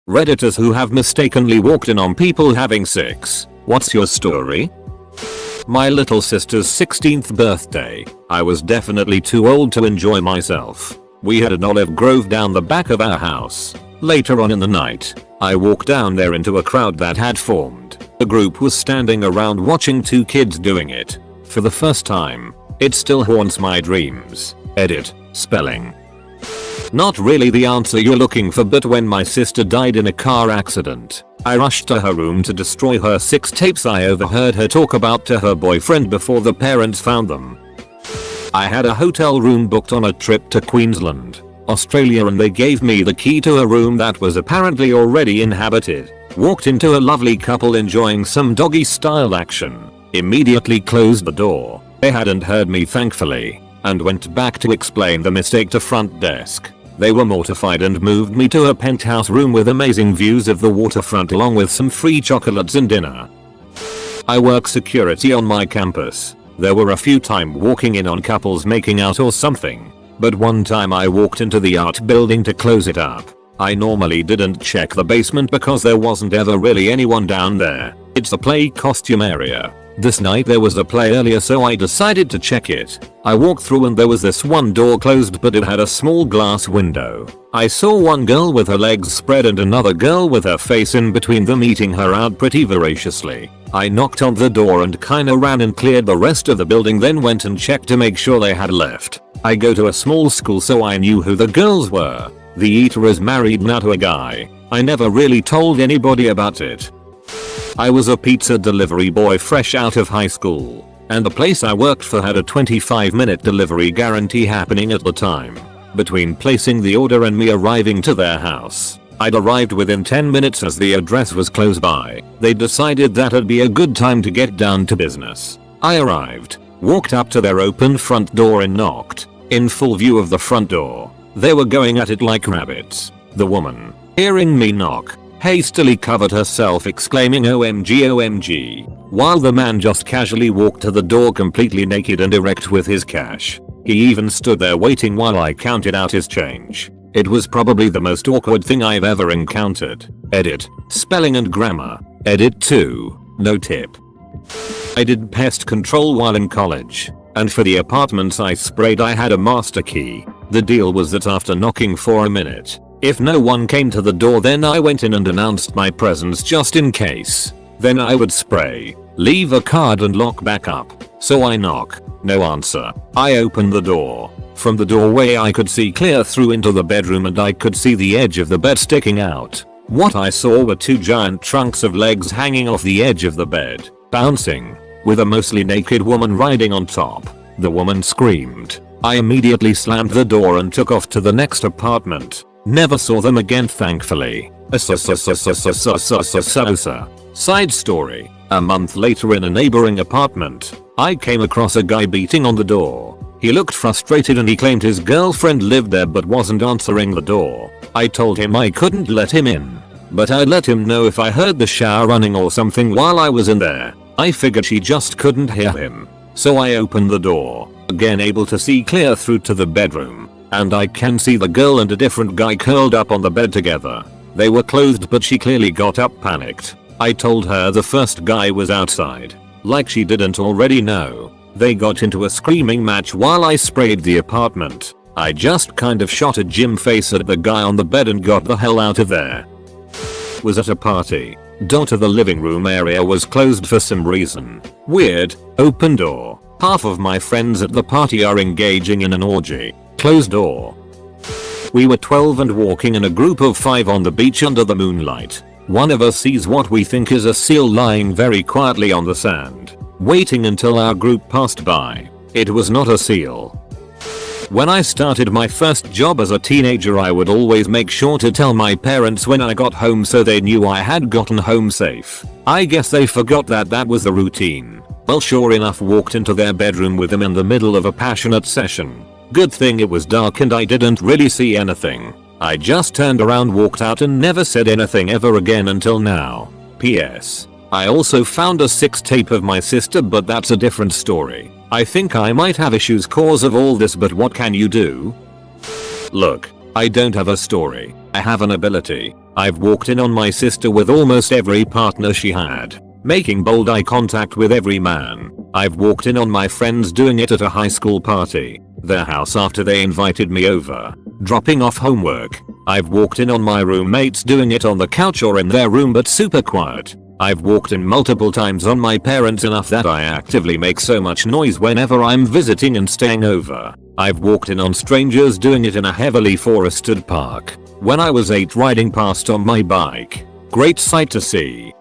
Redditors who have mistakenly walked in on people having sex. What's your story? My little sister's 16th birthday. I was definitely too old to enjoy myself. We had an olive grove down the back of our house. Later on in the night, I walked down there into a crowd that had formed. The group was standing around watching two kids doing it. For the first time. It still haunts my dreams. Edit. Spelling. Not really the answer you're looking for, but when my sister died in a car accident, I rushed to her room to destroy her 6 tapes I overheard her talk about to her boyfriend before the parents found them. I had a hotel room booked on a trip to Queensland, Australia, and they gave me the key to a room that was apparently already inhabited. Walked into a lovely couple enjoying some doggy style action. Immediately closed the door. They hadn't heard me, thankfully, and went back to explain the mistake to front desk. They were mortified and moved me to a penthouse room with amazing views of the waterfront along with some free chocolates and dinner. I work security on my campus. There were a few times walking in on couples making out or something, but one time I walked into the art building to close it up. I normally didn't check the basement because there wasn't ever really anyone down there. It's the play costume area. This night there was a play earlier, so I decided to check it. I walked through and there was this one door closed, but it had a small glass window. I saw one girl with her legs spread and another girl with her face in between them eating her out pretty voraciously. I knocked on the door and kinda ran and cleared the rest of the building, then went and checked to make sure they had left. I go to a small school, so I knew who the girls were. The eater is married now to a guy. I never really told anybody about it. I was a pizza delivery boy fresh out of high school, and the place I worked for had a 25-minute delivery guarantee happening at the time. Between placing the order and me arriving to their house, I'd arrived within 10 minutes as the address was close by. They decided that'd be a good time to get down to business. I arrived, walked up to their open front door and knocked. In full view of the front door, they were going at it like rabbits. The woman, hearing me knock, hastily covered herself, exclaiming "OMG, OMG," while the man just casually walked to the door completely naked and erect with his cash. He even stood there waiting while I counted out his change. It was probably the most awkward thing I've ever encountered. Edit. Spelling and grammar. Edit 2. No tip. I did pest control while in college, and for the apartments I sprayed I had a master key. The deal was that after knocking for a minute, if no one came to the door, then I went in and announced my presence just in case. Then I would spray, leave a card and lock back up. So I knock. No answer. I open the door. From the doorway I could see clear through into the bedroom, and I could see the edge of the bed sticking out. What I saw were 2 giant trunks of legs hanging off the edge of the bed, bouncing, with a mostly naked woman riding on top. The woman screamed. I immediately slammed the door and took off to the next apartment. Never saw them again, thankfully. Side story. A month later in a neighboring apartment, I came across a guy beating on the door. He looked frustrated and he claimed his girlfriend lived there but wasn't answering the door. I told him I couldn't let him in, but I'd let him know if I heard the shower running or something while I was in there. I figured she just couldn't hear him. So I opened the door, again able to see clear through to the bedroom, and I can see the girl and a different guy curled up on the bed together. They were clothed, but she clearly got up panicked. I told her the first guy was outside, like she didn't already know. They got into a screaming match while I sprayed the apartment. I just kind of shot a gym face at the guy on the bed and got the hell out of there. Was at a party. Door to the living room area was closed for some reason. Weird. Open door. Half of my friends at the party are engaging in an orgy. Closed door. We were 12 and walking in a group of 5 on the beach under the moonlight. One of us sees what we think is a seal lying very quietly on the sand, waiting until our group passed by. It was not a seal. When I started my first job as a teenager, I would always make sure to tell my parents when I got home so they knew I had gotten home safe. I guess they forgot that was the routine. Well, sure enough, walked into their bedroom with them in the middle of a passionate session. Good thing it was dark and I didn't really see anything. I just turned around, walked out, and never said anything ever again until now. P.S. I also found a 6 tape of my sister, but that's a different story. I think I might have issues cause of all this, but what can you do? Look, I don't have a story. I have an ability. I've walked in on my sister with almost every partner she had, making bold eye contact with every man. I've walked in on my friends doing it at a high school party, their house after they invited me over, dropping off homework. I've walked in on my roommates doing it on the couch or in their room but super quiet. I've walked in multiple times on my parents enough that I actively make so much noise whenever I'm visiting and staying over. I've walked in on strangers doing it in a heavily forested park when I was 8 riding past on my bike. Great sight to see.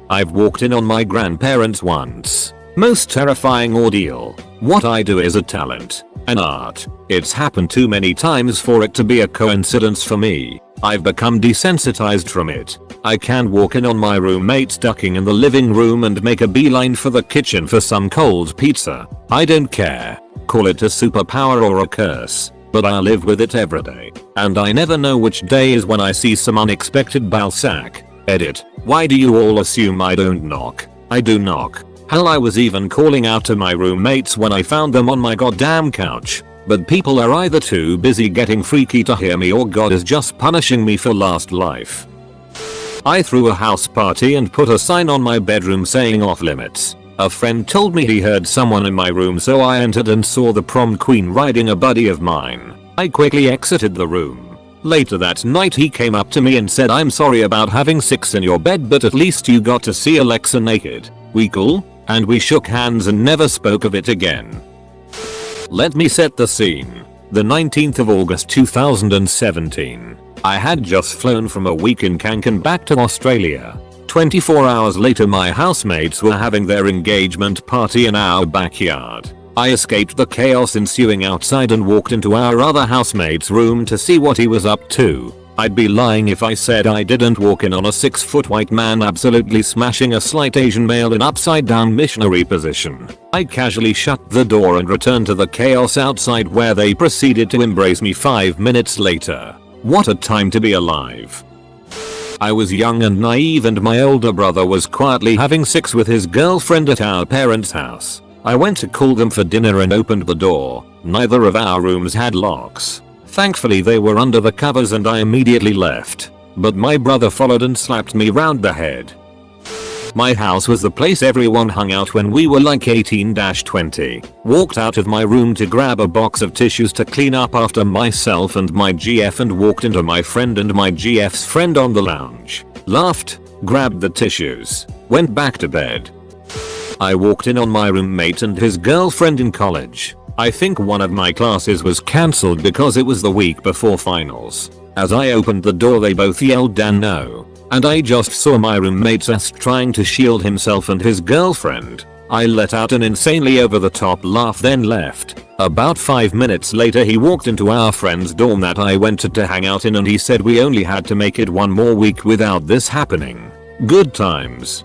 I've walked in on my grandparents once. Most terrifying ordeal. What I do is a talent, an art. It's happened too many times for it to be a coincidence for me. I've become desensitized from it. I can walk in on my roommates ducking in the living room and make a beeline for the kitchen for some cold pizza. I don't care. Call it a superpower or a curse, but I live with it every day. And I never know which day is when I see some unexpected Balzac. Edit. Why do you all assume I don't knock? I do knock. Hell, I was even calling out to my roommates when I found them on my goddamn couch. But people are either too busy getting freaky to hear me or God is just punishing me for last life. I threw a house party and put a sign on my bedroom saying off limits. A friend told me he heard someone in my room, so I entered and saw the prom queen riding a buddy of mine. I quickly exited the room. Later that night he came up to me and said, "I'm sorry about having sex in your bed, but at least you got to see Alexa naked. We cool?" And we shook hands and never spoke of it again. Let me set the scene. The 19th of August 2017. I had just flown from a week in Cancun back to Australia. 24 hours later my housemates were having their engagement party in our backyard. I escaped the chaos ensuing outside and walked into our other housemate's room to see what he was up to. I'd be lying if I said I didn't walk in on a 6-foot white man absolutely smashing a slight Asian male in upside down missionary position. I casually shut the door and returned to the chaos outside, where they proceeded to embrace me 5 minutes later. What a time to be alive. I was young and naive, and my older brother was quietly having sex with his girlfriend at our parents' house. I went to call them for dinner and opened the door. Neither of our rooms had locks. Thankfully they were under the covers and I immediately left. But my brother followed and slapped me round the head. My house was the place everyone hung out when we were like 18-20. Walked out of my room to grab a box of tissues to clean up after myself and my GF, and walked into my friend and my GF's friend on the lounge. Laughed, grabbed the tissues, went back to bed. I walked in on my roommate and his girlfriend in college. I think one of my classes was cancelled because it was the week before finals. As I opened the door they both yelled "Dan no," and I just saw my roommate's ass trying to shield himself and his girlfriend. I let out an insanely over the top laugh, then left. About 5 minutes later he walked into our friend's dorm that I went to hang out in, and he said we only had to make it one more week without this happening. Good times.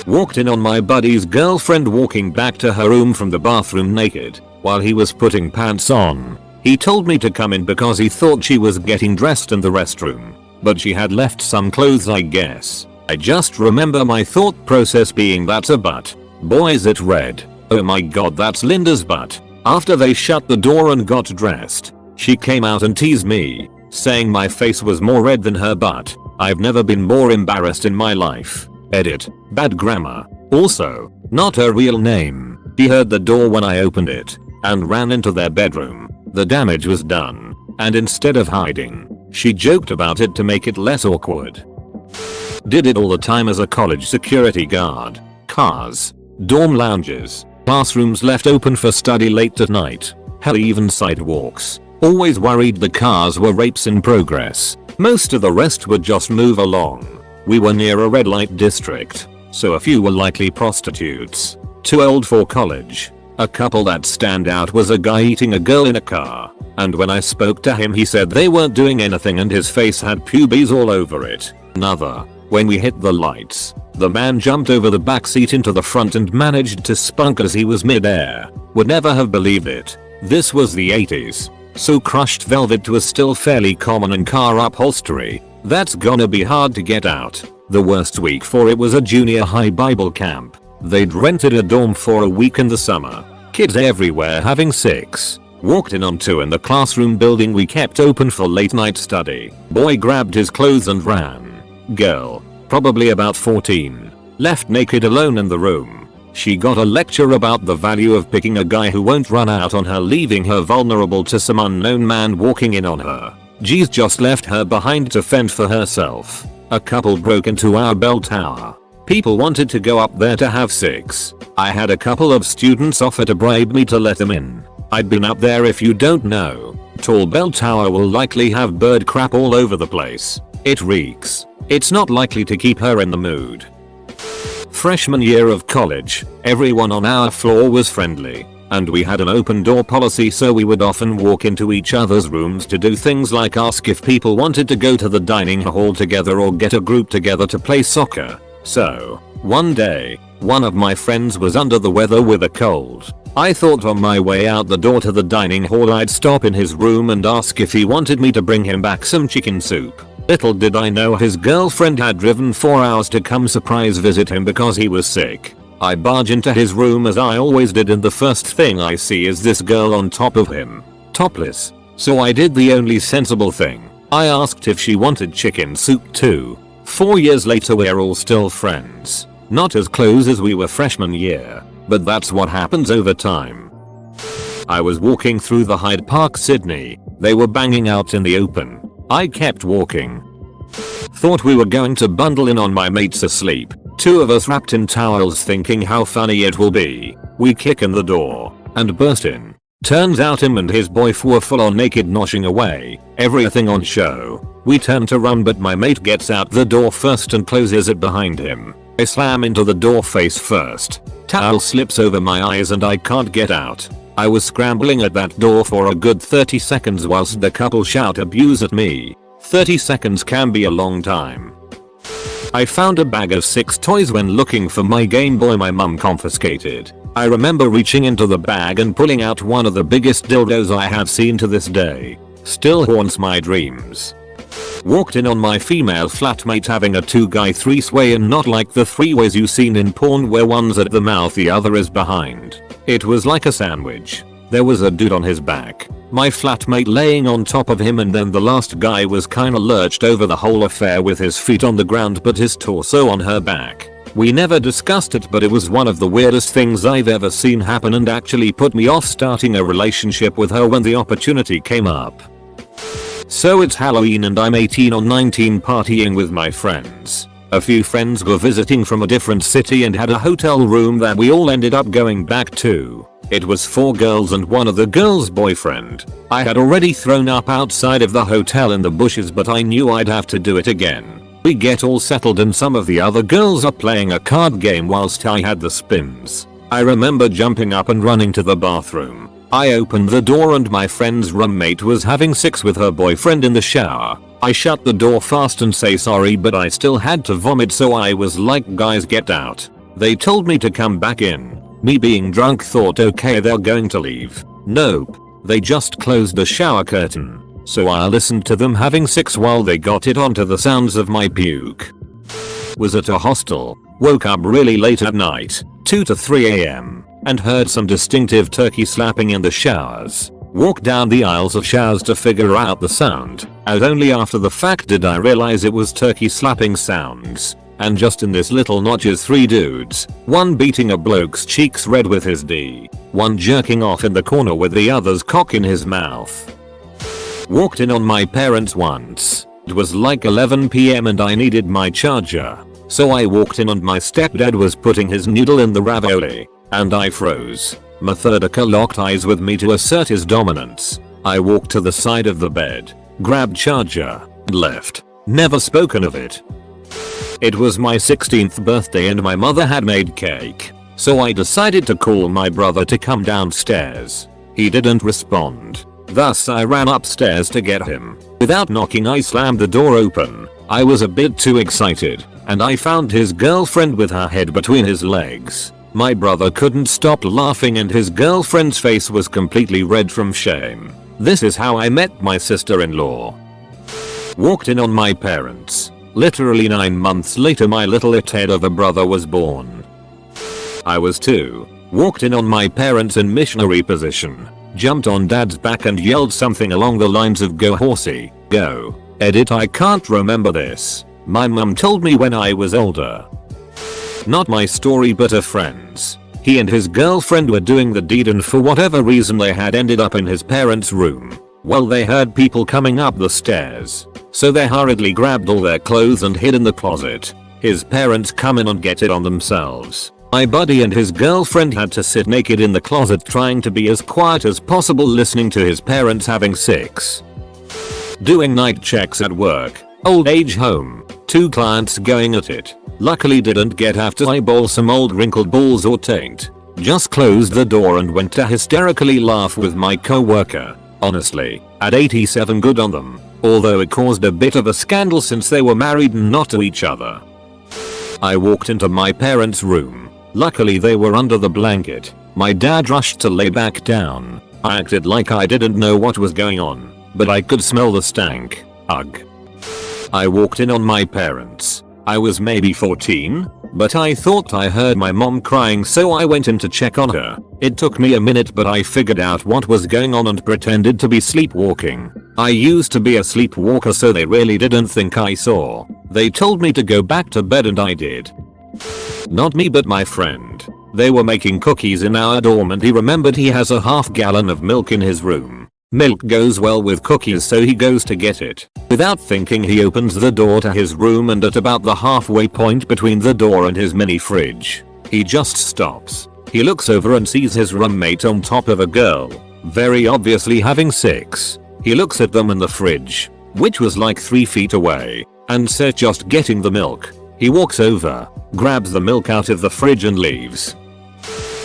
Walked in on my buddy's girlfriend walking back to her room from the bathroom naked while he was putting pants on. He told me to come in because he thought she was getting dressed in the restroom, but she had left some clothes, I guess. I just remember my thought process being, "That's a butt. Boy, is it red. Oh my god, that's Linda's butt." After they shut the door and got dressed, she came out and teased me, saying my face was more red than her butt. I've never been more embarrassed in my life. Edit. Bad grammar. Also, not her real name. She heard the door when I opened it and ran into their bedroom. The damage was done, and instead of hiding, she joked about it to make it less awkward. Did it all the time as a college security guard. Cars, dorm lounges, classrooms left open for study late at night. Hell, even sidewalks. Always worried the cars were rapes in progress. Most of the rest would just move along. We were near a red light district, so a few were likely prostitutes. Too old for college. A couple that stand out was a guy eating a girl in a car, and when I spoke to him he said they weren't doing anything and his face had pubes all over it. Another, when we hit the lights, the man jumped over the back seat into the front and managed to spunk as he was mid-air. Would never have believed it. This was the 80s, so crushed velvet was still fairly common in car upholstery. That's gonna be hard to get out. The worst week for it was a junior high Bible camp. They'd rented a dorm for a week in the summer. Kids everywhere having sex. Walked in on 2 in the classroom building we kept open for late night study. Boy grabbed his clothes and ran. Girl, probably about 14, left naked alone in the room. She got a lecture about the value of picking a guy who won't run out on her, leaving her vulnerable to some unknown man walking in on her. G's just left her behind to fend for herself. A couple broke into our bell tower. People wanted to go up there to have sex. I had a couple of students offer to bribe me to let them in. I'd been up there if you don't know. Tall bell tower will likely have bird crap all over the place. It reeks. It's not likely to keep her in the mood. Freshman year of college, everyone on our floor was friendly. And we had an open door policy, so we would often walk into each other's rooms to do things like ask if people wanted to go to the dining hall together or get a group together to play soccer. So, one day, one of my friends was under the weather with a cold. I thought on my way out the door to the dining hall I'd stop in his room and ask if he wanted me to bring him back some chicken soup. Little did I know his girlfriend had driven 4 hours to come surprise visit him because he was sick. I barge into his room as I always did, and the first thing I see is this girl on top of him, topless. So I did the only sensible thing. I asked if she wanted chicken soup too. 4 years later we're all still friends. Not as close as we were freshman year, but that's what happens over time. I was walking through the Hyde Park, Sydney. They were banging out in the open. I kept walking. Thought we were going to bundle in on my mates asleep. 2 of us wrapped in towels thinking how funny it will be. We kick in the door and burst in. Turns out him and his boy were full on naked, noshing away. Everything on show. We turn to run, but my mate gets out the door first and closes it behind him. I slam into the door face first. Towel slips over my eyes and I can't get out. I was scrambling at that door for a good 30 seconds whilst the couple shout abuse at me. 30 seconds can be a long time. I found a bag of 6 toys when looking for my Game Boy my mum confiscated. I remember reaching into the bag and pulling out one of the biggest dildos I have seen to this day. Still haunts my dreams. Walked in on my female flatmate having a 2-guy threesway, and not like the 3-ways you seen in porn where one's at the mouth the other is behind. It was like a sandwich. There was a dude on his back, my flatmate laying on top of him, and then the last guy was kinda lurched over the whole affair with his feet on the ground but his torso on her back. We never discussed it, but it was one of the weirdest things I've ever seen happen and actually put me off starting a relationship with her when the opportunity came up. So it's Halloween and I'm 18 or 19 partying with my friends. A few friends were visiting from a different city and had a hotel room that we all ended up going back to. It was 4 girls and one of the girls' boyfriend. I had already thrown up outside of the hotel in the bushes, but I knew I'd have to do it again. We get all settled and some of the other girls are playing a card game whilst I had the spins. I remember jumping up and running to the bathroom. I opened the door and my friend's roommate was having sex with her boyfriend in the shower. I shut the door fast and say sorry, but I still had to vomit, so I was like, guys, get out. They told me to come back in. Me being drunk thought, okay, they're going to leave. Nope. They just closed the shower curtain. So I listened to them having sex while they got it onto the sounds of my puke. Was at a hostel. Woke up really late at night, 2 to 3 AM. And heard some distinctive turkey slapping in the showers. Walked down the aisles of showers to figure out the sound, and only after the fact did I realize it was turkey slapping sounds. And just in this little notch is 3 dudes, one beating a bloke's cheeks red with his D, one jerking off in the corner with the other's cock in his mouth. Walked in on my parents once. It was like 11 PM and I needed my charger. So I walked in and my stepdad was putting his noodle in the ravioli. And I froze. Methodica locked eyes with me to assert his dominance. I walked to the side of the bed, grabbed charger, and left. Never spoken of it. It was my 16th birthday and my mother had made cake. So I decided to call my brother to come downstairs. He didn't respond. Thus I ran upstairs to get him. Without knocking, I slammed the door open. I was a bit too excited, and I found his girlfriend with her head between his legs. My brother couldn't stop laughing and his girlfriend's face was completely red from shame. This is how I met my sister-in-law. Walked in on my parents. Literally 9 months later my little ithead of a brother was born. I was 2. Walked in on my parents in missionary position. jumped on dad's back and yelled something along the lines of "Go horsey, go." Edit, I can't remember this. My mum told me when I was older. Not my story but a friend's. He and his girlfriend were doing the deed and for whatever reason they had ended up in his parents' room. Well, they heard people coming up the stairs. So they hurriedly grabbed all their clothes and hid in the closet. His parents come in and get it on themselves. My buddy and his girlfriend had to sit naked in the closet trying to be as quiet as possible listening to his parents having sex. Doing night checks at work. Old age home. 2 clients going at it. Luckily didn't get have to eyeball some old wrinkled balls or taint. Just closed the door and went to hysterically laugh with my coworker. Honestly, at 87 good on them. Although it caused a bit of a scandal since they were married and not to each other. I walked into my parents' room. Luckily they were under the blanket. My dad rushed to lay back down. I acted like I didn't know what was going on, but I could smell the stank. Ugh. I walked in on my parents. I was maybe 14, but I thought I heard my mom crying so I went in to check on her. It took me a minute but I figured out what was going on and pretended to be sleepwalking. I used to be a sleepwalker so they really didn't think I saw. They told me to go back to bed and I did. Not me but my friend. They were making cookies in our dorm and he remembered he has a half gallon of milk in his room. Milk goes well with cookies so he goes to get it. Without thinking he opens the door to his room and at about the halfway point between the door and his mini fridge, he just stops. He looks over and sees his roommate on top of a girl, very obviously having sex. He looks at them in the fridge, which was like 3 feet away, and says just getting the milk. He walks over, grabs the milk out of the fridge and leaves.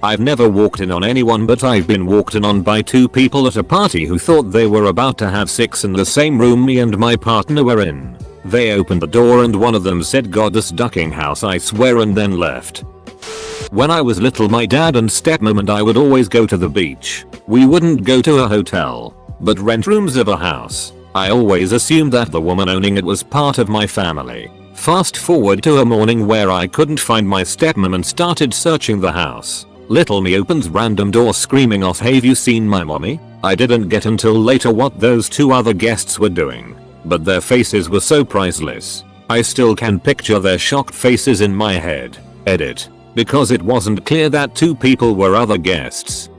I've never walked in on anyone but I've been walked in on by 2 people at a party who thought they were about to have sex in the same room me and my partner were in. They opened the door and one of them said "Goddess ducking house I swear" and then left. When I was little my dad and stepmom and I would always go to the beach. We wouldn't go to a hotel, but rent rooms of a house. I always assumed that the woman owning it was part of my family. Fast forward to a morning where I couldn't find my stepmom and started searching the house. Little me opens random door screaming off, "Have you seen my mommy?" I didn't get until later what those 2 other guests were doing, but their faces were so priceless. I still can picture their shocked faces in my head. Edit. Because it wasn't clear that 2 people were other guests.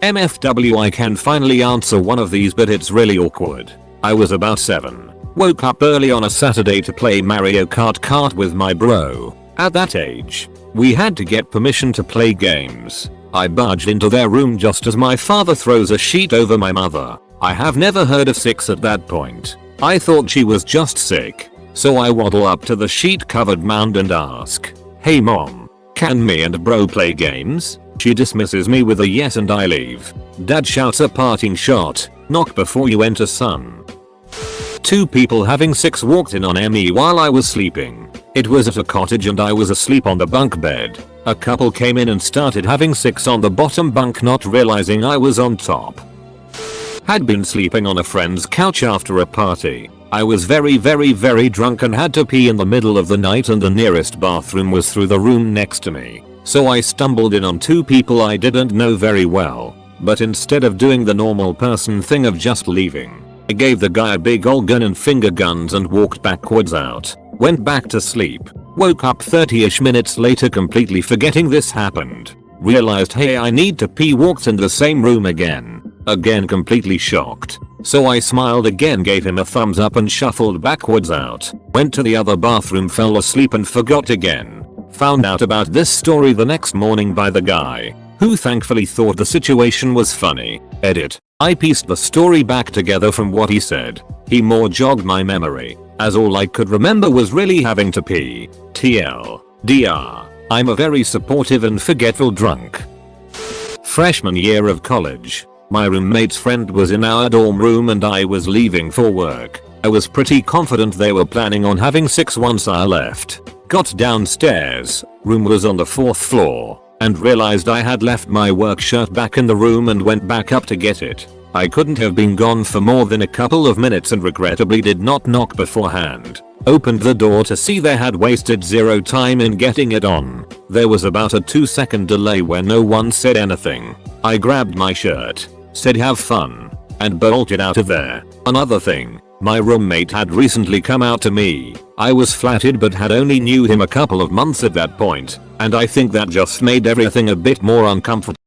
MFW, I can finally answer one of these but it's really awkward. I was about 7. Woke up early on a Saturday to play Mario Kart with my bro. At that age, we had to get permission to play games. I barged into their room just as my father throws a sheet over my mother. I have never heard of sex at that point. I thought she was just sick. So I waddle up to the sheet covered mound and ask, "Hey mom, can me and bro play games?" She dismisses me with a yes and I leave. Dad shouts a parting shot, "Knock before you enter son." 2 people having sex walked in on me while I was sleeping. It was at a cottage and I was asleep on the bunk bed. A couple came in and started having sex on the bottom bunk not realizing I was on top. Had been sleeping on a friend's couch after a party. I was very drunk and had to pee in the middle of the night and the nearest bathroom was through the room next to me. So I stumbled in on 2 people I didn't know very well. But instead of doing the normal person thing of just leaving, I gave the guy a big ol' gun and finger guns and walked backwards out. Went back to sleep. Woke up 30ish minutes later completely forgetting this happened. Realized hey I need to pee, walked in the same room again. Again completely shocked. So I smiled again, gave him a thumbs up and shuffled backwards out. Went to the other bathroom, fell asleep and forgot again. Found out about this story the next morning by the guy, who thankfully thought the situation was funny. Edit. I pieced the story back together from what he said. He more jogged my memory, as all I could remember was really having to pee. TLDR. I'm a very supportive and forgetful drunk. Freshman year of college. My roommate's friend was in our dorm room and I was leaving for work. I was pretty confident they were planning on having sex once I left. Got downstairs, room was on the 4th floor, and realized I had left my work shirt back in the room and went back up to get it. I couldn't have been gone for more than a couple of minutes and regrettably did not knock beforehand. Opened the door to see they had wasted 0 time in getting it on. There was about a 2-second delay where no one said anything. I grabbed my shirt, said have fun, and bolted out of there. Another thing, my roommate had recently come out to me. I was flattered but had only knew him a couple of months at that point, and I think that just made everything a bit more uncomfortable.